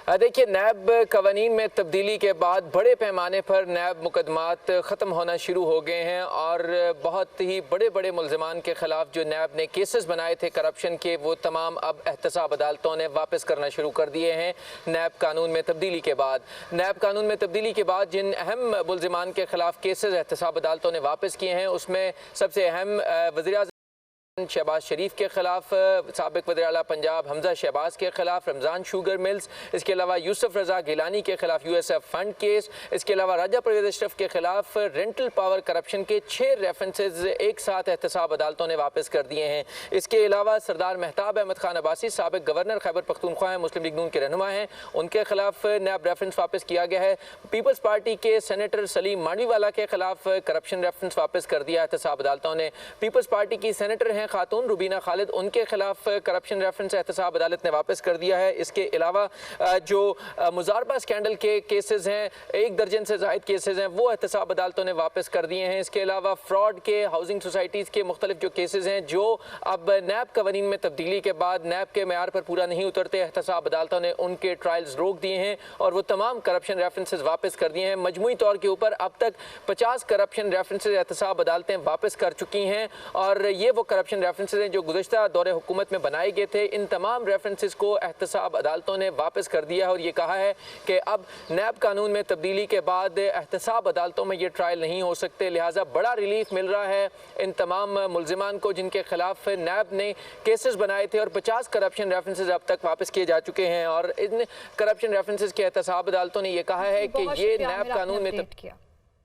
देखिए, नैब कवानीन में तब्दीली के बाद बड़े पैमाने पर नैब मुकदमात ख़त्म होना शुरू हो गए हैं और बहुत ही बड़े बड़े मुल्ज़िमान के ख़िलाफ़ जो नैब ने केसेस बनाए थे करप्शन के, वो तमाम अब एहतसाब अदालतों ने वापस करना शुरू कर दिए हैं। नैब कानून में तब्दीली के बाद जिन अहम मुल्ज़िमान के ख़िलाफ़ केसेस एहतसाब अदालतों ने वापस किए हैं, उसमें सबसे अहम वज़ीर शहबाज शरीफ के खिलाफ, साबिक वज़ीर आला पंजाब हमजा शहबाज के खिलाफ रमज़ान शुगर मिल्स, इसके अलावा यूसुफ रज़ा गिलानी के खिलाफ यूएसएफ फंड केस, इसके अलावा राजा परवेज़ अशरफ के खिलाफ रेंटल पावर करप्शन के 6 रेफरेंसेस एक साथ एहतसाब अदालतों ने वापस कर दिए हैं। इसके अलावा सरदार महताब अहमद खान अब्बासी साबिक गवर्नर खैबर पख्तूनख्वा हैं, मुस्लिम लीग नून के रहनुमा हैं, उनके खिलाफ नैब रेफरेंस वापस किया गया है। पीपल्स पार्टी के सेनेटर सलीम मांडवीवाला के खिलाफ करप्शन रेफरेंस वापस कर दिया एहतसाब अदालतों ने। पीपल्स पार्टी की सेनेटर हैं खातून रुबीना खालिद, उनके खिलाफ करप्शन रेफरेंस एहतसाब अदालत ने वापस कर दिया है। इसके अलावा जो मुजारबा स्कैंडल के केसेस हैं, 1 दर्जन से ज़ायद केसेस हैं, वो एहतसाब अदालतों ने वापस कर दिए हैं। इसके अलावा फ्रॉड के, हाउसिंग सोसाइटीज़ के मुख्तलिफ जो केसेस हैं, जो अब नैब कवानीन में तब्दीली के बाद नैब के मेयार पर पूरा नहीं उतरते, एहतसाब अदालतों ने उनके ट्रायल्स रोक दिए हैं और वो तमाम करप्शन रेफरेंसेस वापस कर दिए हैं। मजमूई तौर के ऊपर अब तक 50 करप्शन रेफरेंसेस एहतसाब अदालतें वापस कर चुकी हैं और ये वो करप्शन रेफरेंसेस हैं जो गुज़श्ता दौरे हुकूमत में बनाए गए थे। इन तमाम रेफरेंसेस को एहतसाब अदालतों ने वापस कर दिया है और ये कहा है कि अब नैब कानून में तब्दीली के बाद एहतसाब अदालतों में ये ट्रायल नहीं हो सकते, लिहाजा बड़ा रिलीफ मिल रहा है इन तमाम मुल्ज़िमान को जिनके खिलाफ नैब ने केसेस बनाए थे और 50 करप्शन रेफरेंसेस अब तक वापस किए जा चुके हैं और इन करप्शन रेफरेंसेस के एहतसाब अदालतों ने यह कहा है कि ये नैब कानून में